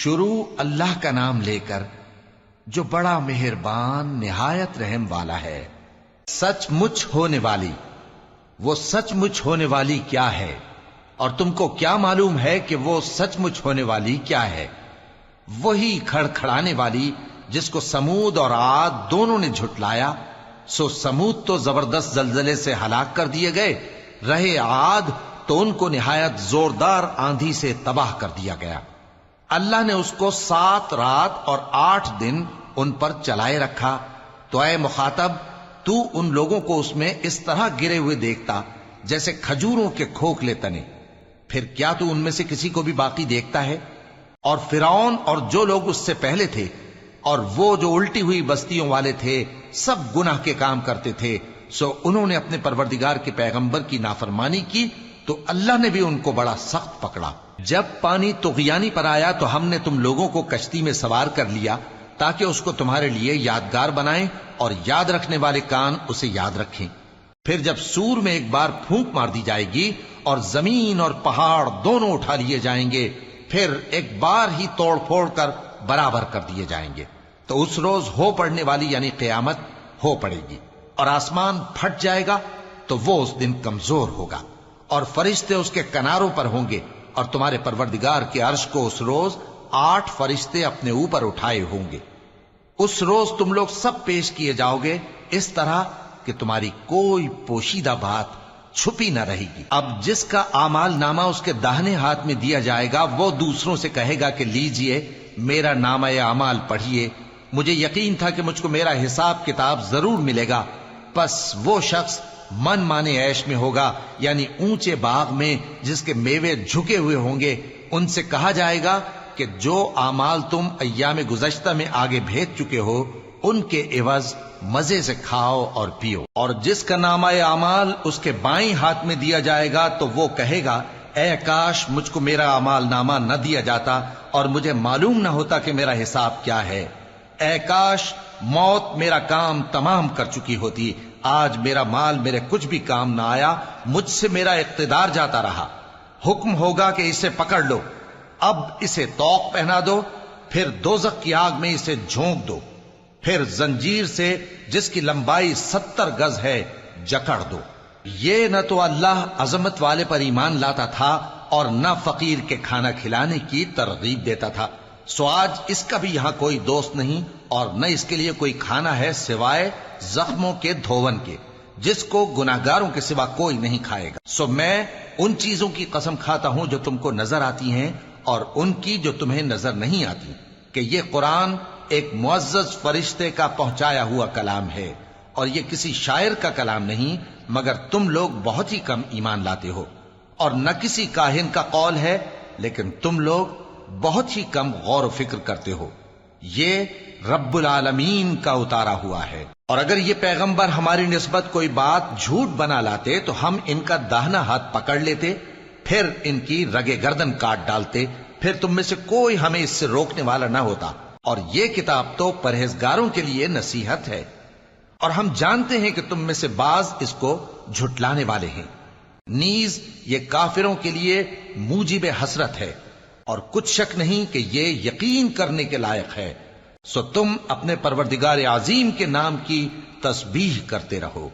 شروع اللہ کا نام لے کر جو بڑا مہربان نہایت رحم والا ہے۔ سچ مچ ہونے والی، وہ سچ مچ ہونے والی کیا ہے؟ اور تم کو کیا معلوم ہے کہ وہ سچ مچ ہونے والی کیا ہے؟ وہی کھڑکھڑانے والی جس کو سمود اور عاد دونوں نے جھٹلایا۔ سو سمود تو زبردست زلزلے سے ہلاک کر دیے گئے، رہے عاد تو ان کو نہایت زوردار آندھی سے تباہ کر دیا گیا۔ اللہ نے اس کو 7 رات اور 8 دن ان پر چلائے رکھا۔ تو اے مخاطب، تو ان لوگوں کو اس میں اس طرح گرے ہوئے دیکھتا جیسے کھجوروں کے کھوکھلے تنے، پھر کیا تو ان میں سے کسی کو بھی باقی دیکھتا ہے؟ اور فرعون اور جو لوگ اس سے پہلے تھے اور وہ جو الٹی ہوئی بستیوں والے تھے، سب گناہ کے کام کرتے تھے، سو انہوں نے اپنے پروردگار کے پیغمبر کی نافرمانی کی تو اللہ نے بھی ان کو بڑا سخت پکڑا۔ جب پانی طغیانی پر آیا تو ہم نے تم لوگوں کو کشتی میں سوار کر لیا تاکہ اس کو تمہارے لیے یادگار بنائیں اور یاد رکھنے والے کان اسے یاد رکھیں۔ پھر جب سور میں ایک بار پھونک مار دی جائے گی اور زمین اور پہاڑ دونوں اٹھا لیے جائیں گے، پھر ایک بار ہی توڑ پھوڑ کر برابر کر دیے جائیں گے، تو اس روز ہو پڑنے والی یعنی قیامت ہو پڑے گی، اور آسمان پھٹ جائے گا تو وہ اس دن کمزور ہوگا، اور فرشتے اس کے کناروں پر ہوں گے، اور تمہارے پروردگار کے عرش کو اس روز 8 فرشتے اپنے اوپر اٹھائے ہوں گے۔ اس روز تم لوگ سب پیش کیے جاؤ گے اس طرح کہ تمہاری کوئی پوشیدہ بات چھپی نہ رہے گی۔ اب جس کا اعمال نامہ اس کے داہنے ہاتھ میں دیا جائے گا، وہ دوسروں سے کہے گا کہ لیجئے میرا نامہ اعمال پڑھیے، مجھے یقین تھا کہ مجھ کو میرا حساب کتاب ضرور ملے گا۔ پس وہ شخص من مانے عیش میں ہوگا، یعنی اونچے باغ میں جس کے میوے جھکے ہوئے ہوں گے۔ ان سے کہا جائے گا کہ جو اعمال تم ایام گزشتہ میں آگے بھیج چکے ہو، ان کے عوض مزے سے کھاؤ اور پیو۔ اور جس کا نامہ اعمال اس کے بائیں ہاتھ میں دیا جائے گا تو وہ کہے گا، اے کاش مجھ کو میرا اعمال نامہ نہ دیا جاتا اور مجھے معلوم نہ ہوتا کہ میرا حساب کیا ہے۔ اے کاش موت میرا کام تمام کر چکی ہوتی، آج میرا مال میرے کچھ بھی کام نہ آیا، مجھ سے میرا اقتدار جاتا رہا۔ حکم ہوگا کہ اسے پکڑ لو، اب اسے طوق پہنا دو، پھر دوزخ کی آگ میں اسے جھونک دو، پھر زنجیر سے جس کی لمبائی 70 گز ہے جکڑ دو۔ یہ نہ تو اللہ عظمت والے پر ایمان لاتا تھا اور نہ فقیر کے کھانا کھلانے کی ترغیب دیتا تھا، سو آج اس کا بھی یہاں کوئی دوست نہیں اور نہ اس کے لیے کوئی کھانا ہے سوائے زخموں کے دھون کے، جس کو گناہگاروں کے سوا کوئی نہیں کھائے گا۔ سو میں ان چیزوں کی قسم کھاتا ہوں جو تم کو نظر آتی ہیں اور ان کی جو تمہیں نظر نہیں آتی، کہ یہ قرآن ایک معزز فرشتے کا پہنچایا ہوا کلام ہے، اور یہ کسی شاعر کا کلام نہیں، مگر تم لوگ بہت ہی کم ایمان لاتے ہو، اور نہ کسی کاہن کا قول ہے، لیکن تم لوگ بہت ہی کم غور و فکر کرتے ہو۔ یہ رب العالمین کا اتارا ہوا ہے۔ اور اگر یہ پیغمبر ہماری نسبت کوئی بات جھوٹ بنا لاتے تو ہم ان کا داہنا ہاتھ پکڑ لیتے، پھر ان کی رگے گردن کاٹ ڈالتے، پھر تم میں سے کوئی ہمیں اس سے روکنے والا نہ ہوتا۔ اور یہ کتاب تو پرہیزگاروں کے لیے نصیحت ہے، اور ہم جانتے ہیں کہ تم میں سے بعض اس کو جھٹلانے والے ہیں۔ نیز یہ کافروں کے لیے موجب حسرت ہے، اور کچھ شک نہیں کہ یہ یقین کرنے کے لائق ہے۔ سو تم اپنے پروردگار عظیم کے نام کی تسبیح کرتے رہو۔